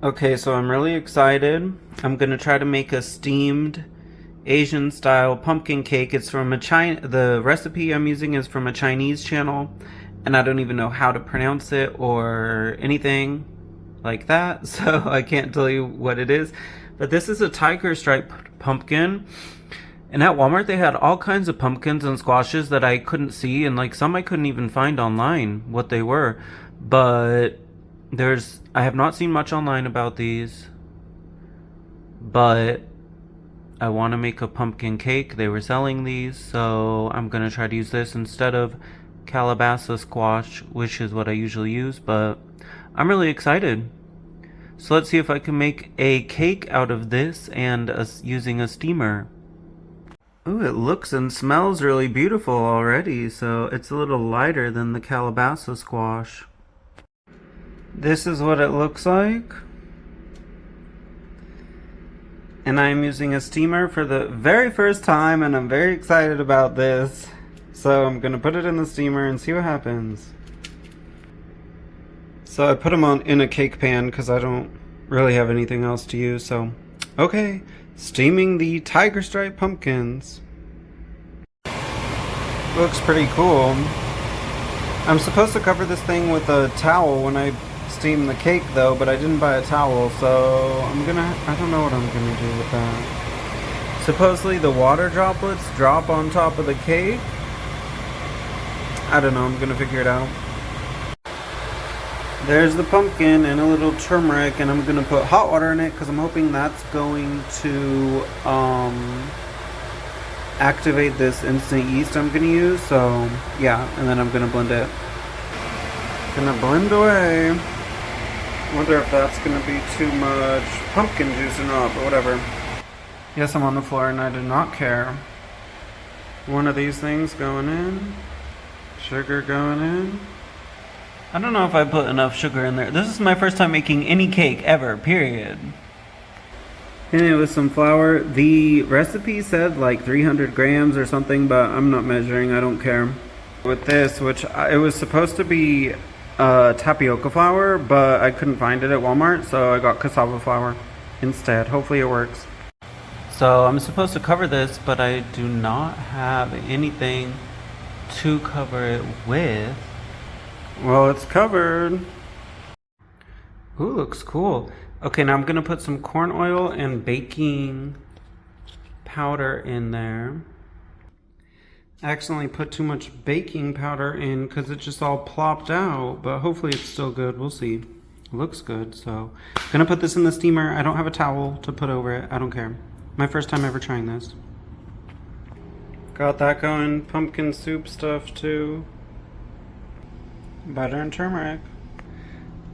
Okay, so I'm really excited. I'm gonna try to make a steamed Asian style pumpkin cake. It's from a China. The recipe I'm using is from a Chinese channel, and I don't even know how to pronounce it or anything like that, so I can't tell you what it is. But this is a tiger stripe pumpkin. And at Walmart, they had all kinds of pumpkins and squashes that I couldn't see, and like some I couldn't even find online what they were. But I have not seen much online about these, but I want to make a pumpkin cake. They were selling these, so I'm gonna try to use this instead of calabaza squash, which is what I usually use, but I'm really excited. So let's see if I can make a cake out of this and using a steamer. Ooh, it looks and smells really beautiful already, so it's a little lighter than the calabaza squash. This is what it looks like. And I'm using a steamer for the very first time, and I'm very excited about this. So I'm gonna put it in the steamer and see what happens. So I put them in a cake pan because I don't really have anything else to use, so okay. Steaming the tiger stripe pumpkins. Looks pretty cool. I'm supposed to cover this thing with a towel when I steam the cake though, but I didn't buy a towel, so I don't know what I'm gonna do with that. Supposedly the water droplets drop on top of the cake. I don't know, I'm gonna figure it out. There's the pumpkin and a little turmeric, and I'm gonna put hot water in it because I'm hoping that's going to activate this instant yeast I'm gonna use. So yeah, and then I'm gonna blend it. Gonna blend away. Wonder if that's gonna be too much pumpkin juice or not, but whatever. Yes, I'm on the floor and I do not care. One of these things going in. Sugar going in. I don't know if I put enough sugar in there. This is my first time making any cake ever, period. And it was some flour. The recipe said like 300 grams or something, but I'm not measuring, I don't care. With this, it was supposed to be tapioca flour, but I couldn't find it at Walmart, so I got cassava flour instead. Hopefully it works. So I'm supposed to cover this, but I do not have anything to cover it with. Well, it's covered. Ooh, looks cool. Okay, now I'm gonna put some corn oil and baking powder in there. I accidentally put too much baking powder in because it just all plopped out, but hopefully it's still good. We'll see. It looks good, so I'm gonna put this in the steamer. I don't have a towel to put over it. I don't care. My first time ever trying this. Got that going. Pumpkin soup stuff too. Butter and turmeric.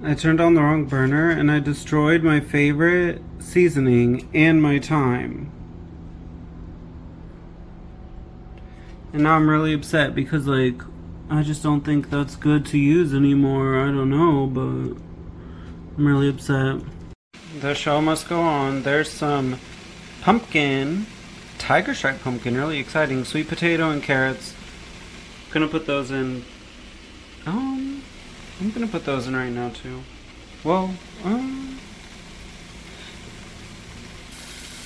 I turned on the wrong burner and I destroyed my favorite seasoning and my thyme. And now I'm really upset because like I just don't think that's good to use anymore. I don't know, but I'm really upset. The show must go on. There's some pumpkin, tiger stripe pumpkin, really exciting. Sweet potato and carrots. Gonna put those in. I'm gonna put those in right now too. Well,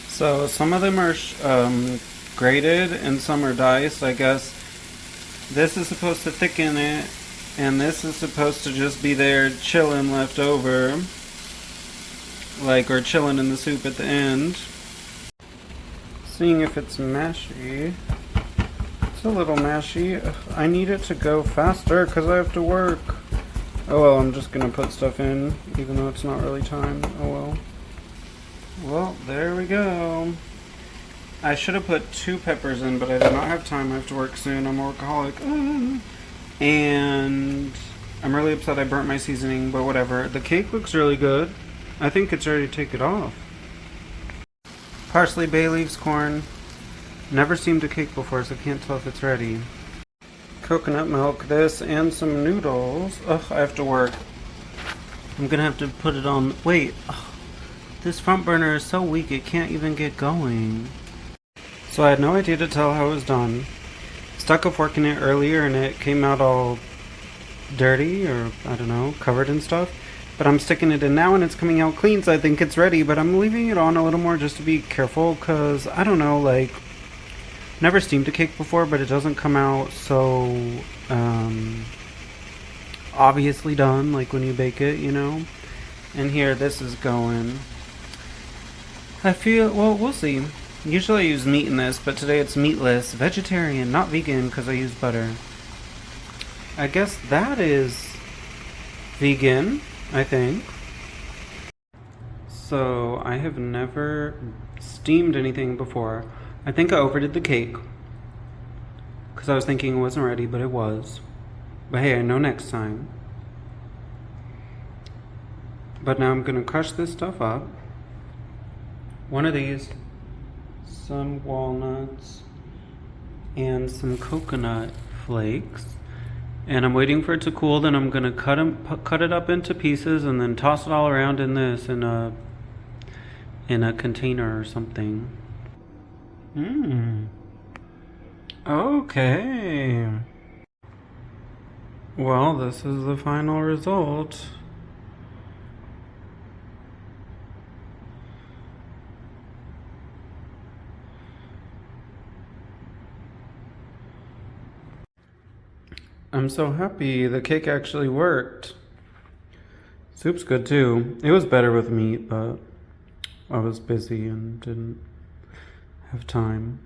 so some of them are grated and some are diced. I guess this is supposed to thicken it, and this is supposed to just be there chilling left over, like, or chilling in the soup at the end. Seeing if it's mashy. It's a little mashy. Ugh, I need it to go faster because I have to work. Oh well, I'm just gonna put stuff in, even though it's not really time. Oh well. Well, there we go. I should have put 2 peppers in, but I did not have time. I have to work soon. I'm a workaholic. And I'm really upset I burnt my seasoning, but whatever. The cake looks really good. I think it's ready to take it off. Parsley, bay leaves, corn. Never steamed a cake before, so I can't tell if it's ready. Coconut milk, this, and some noodles. Ugh, I have to work. I'm gonna have to put it on. Wait, ugh, this front burner is so weak it can't even get going. So I had no idea to tell how it was done. Stuck a fork in it earlier and it came out all dirty, or I don't know, covered in stuff. But I'm sticking it in now and it's coming out clean, so I think it's ready. But I'm leaving it on a little more just to be careful, because I don't know, like, never steamed a cake before, but it doesn't come out so obviously done, like when you bake it, you know? And here, this is going. I feel, well, we'll see. Usually I use meat in this, but today it's meatless, vegetarian, not vegan, because I use butter. I guess that is vegan, I think. So, I have never steamed anything before. I think I overdid the cake, because I was thinking it wasn't ready, but it was. But hey, I know next time. But now I'm gonna crush this stuff up. One of these, some walnuts, and some coconut flakes. And I'm waiting for it to cool, then I'm gonna cut it up into pieces and then toss it all around in this in a container or something. Okay. Well, this is the final result. I'm so happy the cake actually worked. Soup's good too. It was better with meat, but I was busy and didn't have time.